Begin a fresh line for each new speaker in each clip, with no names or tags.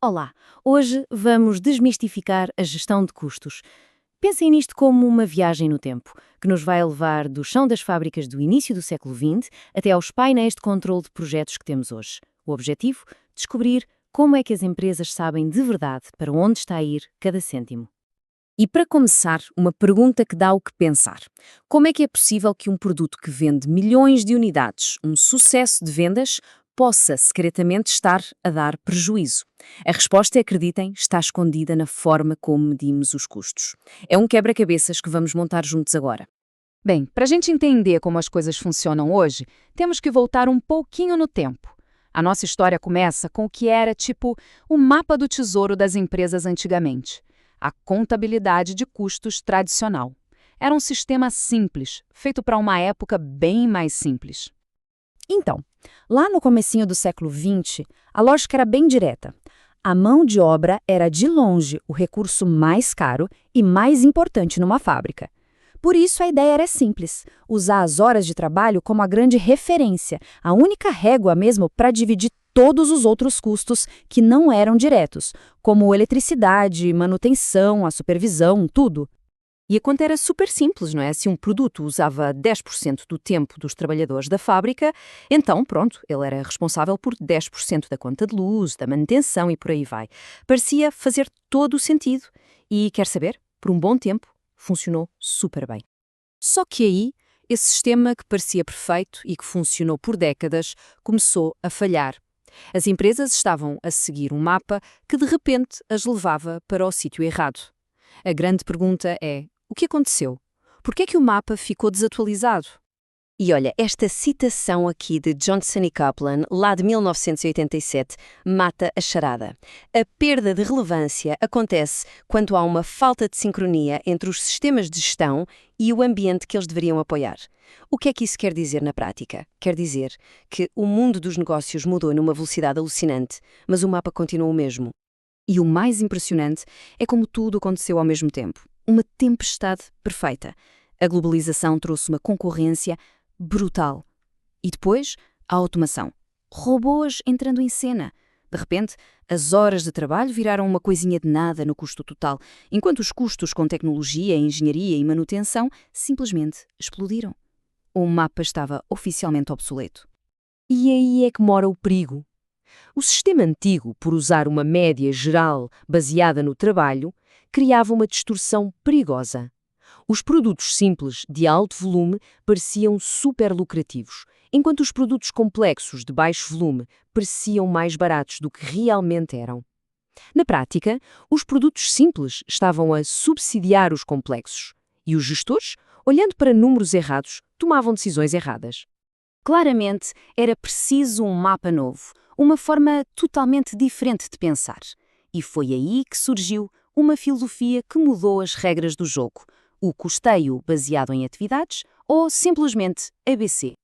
Olá, hoje vamos desmistificar a gestão de custos. Pensem nisto como uma viagem no tempo, que nos vai levar do chão das fábricas do início do século XX até aos painéis de controle de projetos que temos hoje. O objetivo? Descobrir como é que as empresas sabem de verdade para onde está a ir cada cêntimo.
E para começar, uma pergunta que dá o que pensar. Como é que é possível que um produto que vende milhões de unidades, um sucesso de vendas, possa secretamente estar a dar prejuízo? A resposta, acreditem, está escondida na forma como medimos os custos. É um quebra-cabeças que vamos montar juntos agora.
Bem, para a gente entender como as coisas funcionam hoje, temos que voltar um pouquinho no tempo. A nossa história começa com o que era tipo o mapa do tesouro das empresas antigamente. A contabilidade de custos tradicional. Era um sistema simples, feito para uma época bem mais simples.
Então, lá no comecinho do século XX, a lógica era bem direta. A mão de obra era, de longe, o recurso mais caro e mais importante numa fábrica. Por isso, a ideia era simples: usar as horas de trabalho como a grande referência, a única régua mesmo para dividir todos os outros custos que não eram diretos, como eletricidade, manutenção, a supervisão, tudo.
E a conta era super simples, não é? Se um produto usava 10% do tempo dos trabalhadores da fábrica, então, pronto, ele era responsável por 10% da conta de luz, da manutenção e por aí vai. Parecia fazer todo o sentido. E, quer saber, por um bom tempo, funcionou super bem. Só que aí, esse sistema que parecia perfeito e que funcionou por décadas, começou a falhar. As empresas estavam a seguir um mapa que de repente as levava para o sítio errado. A grande pergunta é: o que aconteceu? Por que é que o mapa ficou desatualizado?
E olha, esta citação aqui de Johnson e Kaplan, lá de 1987, mata a charada. A perda de relevância acontece quando há uma falta de sincronia entre os sistemas de gestão e o ambiente que eles deveriam apoiar. O que é que isso quer dizer na prática? Quer dizer que o mundo dos negócios mudou numa velocidade alucinante, mas o mapa continua o mesmo.
E o mais impressionante é como tudo aconteceu ao mesmo tempo. Uma tempestade perfeita. A globalização trouxe uma concorrência brutal. E depois, a automação. Robôs entrando em cena. De repente, as horas de trabalho viraram uma coisinha de nada no custo total, enquanto os custos com tecnologia, engenharia e manutenção simplesmente explodiram. O mapa estava oficialmente obsoleto.
E aí é que mora o perigo. O sistema antigo, por usar uma média geral baseada no trabalho, criava uma distorção perigosa. Os produtos simples, de alto volume, pareciam super lucrativos, enquanto os produtos complexos, de baixo volume, pareciam mais baratos do que realmente eram. Na prática, os produtos simples estavam a subsidiar os complexos, e os gestores, olhando para números errados, tomavam decisões erradas.
Claramente, era preciso um mapa novo, uma forma totalmente diferente de pensar. E foi aí que surgiu uma filosofia que mudou as regras do jogo: o custeio baseado em atividades ou simplesmente ABC.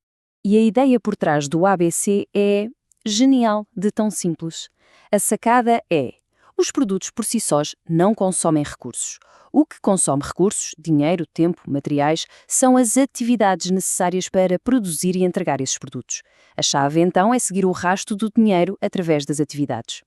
E a ideia por trás do ABC é genial de tão simples. A sacada é: os produtos por si sós não consomem recursos. O que consome recursos, dinheiro, tempo, materiais, são as atividades necessárias para produzir e entregar esses produtos. A chave, então, é seguir o rastro do dinheiro através das atividades.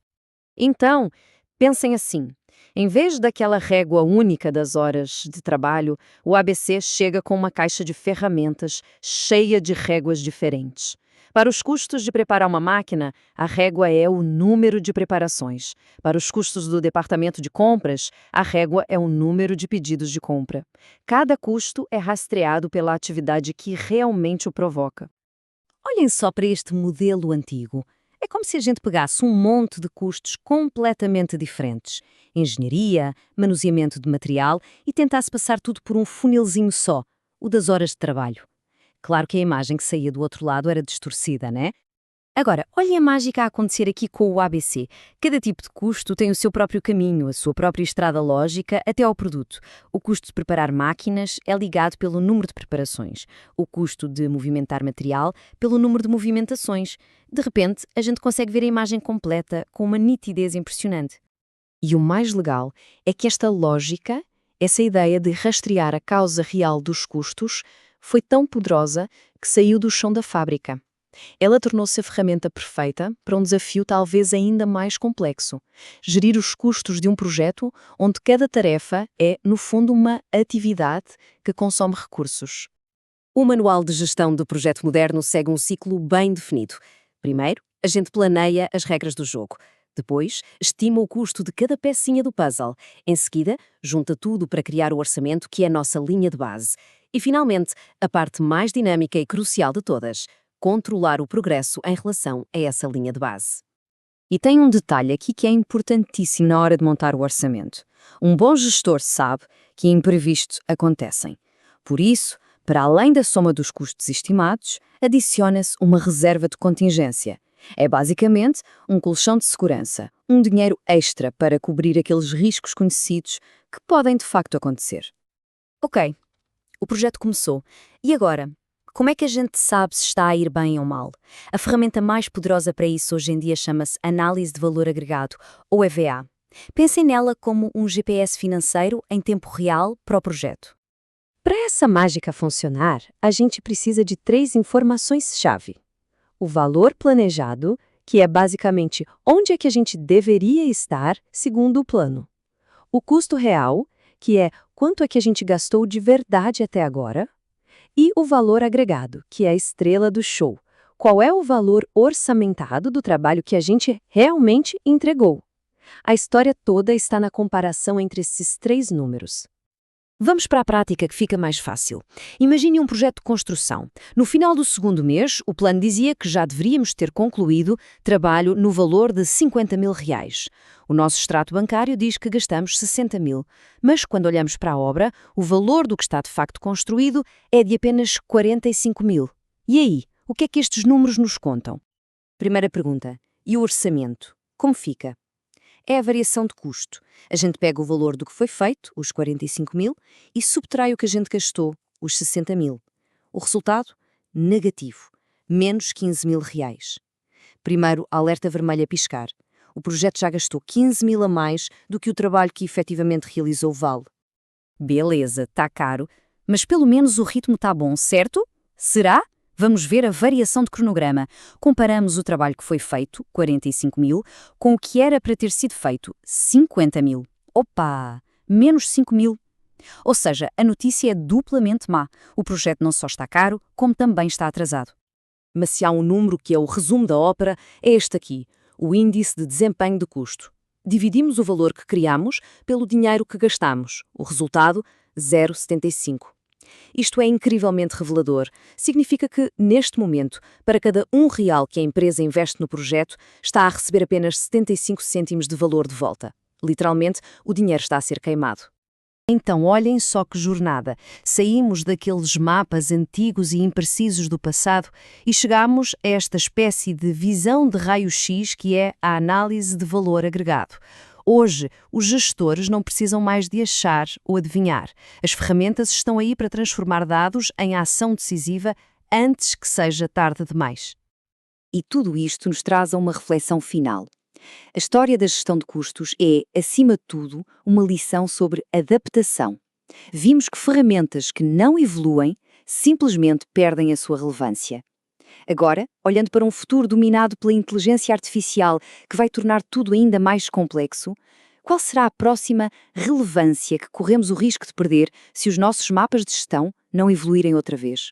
Então, pensem assim: em vez daquela régua única das horas de trabalho, o ABC chega com uma caixa de ferramentas cheia de réguas diferentes. Para os custos de preparar uma máquina, a régua é o número de preparações. Para os custos do departamento de compras, a régua é o número de pedidos de compra. Cada custo é rastreado pela atividade que realmente o provoca. Olhem só para este modelo antigo. É como se a gente pegasse um monte de custos completamente diferentes: engenharia, manuseamento de material, e tentasse passar tudo por um funilzinho só, o das horas de trabalho. Claro que a imagem que saía do outro lado era distorcida, né? Agora, olhem a mágica a acontecer aqui com o ABC. Cada tipo de custo tem o seu próprio caminho, a sua própria estrada lógica até ao produto. O custo de preparar máquinas é ligado pelo número de preparações. O custo de movimentar material pelo número de movimentações. De repente, a gente consegue ver a imagem completa com uma nitidez impressionante. E o mais legal é que esta lógica, essa ideia de rastrear a causa real dos custos, foi tão poderosa que saiu do chão da fábrica.
Ela tornou-se a ferramenta perfeita para um desafio talvez ainda mais complexo: gerir os custos de um projeto onde cada tarefa é, no fundo, uma atividade que consome recursos.
O manual de gestão do projeto moderno segue um ciclo bem definido. Primeiro, a gente planeia as regras do jogo. Depois, estima o custo de cada pecinha do puzzle. Em seguida, junta tudo para criar o orçamento, que é a nossa linha de base. E, finalmente, a parte mais dinâmica e crucial de todas: controlar o progresso em relação a essa linha de base.
E tem um detalhe aqui que é importantíssimo na hora de montar o orçamento. Um bom gestor sabe que imprevistos acontecem. Por isso, para além da soma dos custos estimados, adiciona-se uma reserva de contingência. É basicamente um colchão de segurança, um dinheiro extra para cobrir aqueles riscos conhecidos que podem de facto acontecer.
Ok, o projeto começou. E agora? Como é que a gente sabe se está a ir bem ou mal? A ferramenta mais poderosa para isso hoje em dia chama-se Análise de Valor Agregado, ou EVA. Pensem nela como um GPS financeiro em tempo real para o projeto.
Para essa mágica funcionar, a gente precisa de 3 informações-chave. O valor planejado, que é basicamente onde é que a gente deveria estar segundo o plano. O custo real, que é quanto é que a gente gastou de verdade até agora. E o valor agregado, que é a estrela do show. Qual é o valor orçamentado do trabalho que a gente realmente entregou? A história toda está na comparação entre esses 3 números.
Vamos para a prática, que fica mais fácil. Imagine um projeto de construção. No final do segundo mês, o plano dizia que já deveríamos ter concluído trabalho no valor de 50 mil reais. O nosso extrato bancário diz que gastamos 60 mil, mas quando olhamos para a obra, o valor do que está de facto construído é de apenas 45 mil. E aí, o que é que estes números nos contam? Primeira pergunta: e o orçamento? Como fica? É a variação de custo. A gente pega o valor do que foi feito, os 45 mil, e subtrai o que a gente gastou, os 60 mil. O resultado? Negativo. Menos 15 mil reais. Primeiro, alerta vermelho a piscar. O projeto já gastou 15 mil a mais do que o trabalho que efetivamente realizou vale.
Beleza, está caro, mas pelo menos o ritmo está bom, certo? Será? Vamos ver a variação de cronograma. Comparamos o trabalho que foi feito, 45 mil, com o que era para ter sido feito, 50 mil. Opa! Menos 5 mil. Ou seja, a notícia é duplamente má. O projeto não só está caro, como também está atrasado.
Mas se há um número que é o resumo da ópera, é este aqui, o índice de desempenho de custo. Dividimos o valor que criamos pelo dinheiro que gastamos. O resultado, 0,75. Isto é incrivelmente revelador. Significa que, neste momento, para cada R$1 que a empresa investe no projeto, está a receber apenas 75 cêntimos de valor de volta. Literalmente, o dinheiro está a ser queimado.
Então, olhem só que jornada. Saímos daqueles mapas antigos e imprecisos do passado e chegamos a esta espécie de visão de raio-x que é a análise de valor agregado. Hoje, os gestores não precisam mais de achar ou adivinhar. As ferramentas estão aí para transformar dados em ação decisiva antes que seja tarde demais.
E tudo isto nos traz a uma reflexão final. A história da gestão de custos é, acima de tudo, uma lição sobre adaptação. Vimos que ferramentas que não evoluem simplesmente perdem a sua relevância. Agora, olhando para um futuro dominado pela inteligência artificial que vai tornar tudo ainda mais complexo, qual será a próxima relevância que corremos o risco de perder se os nossos mapas de gestão não evoluírem outra vez?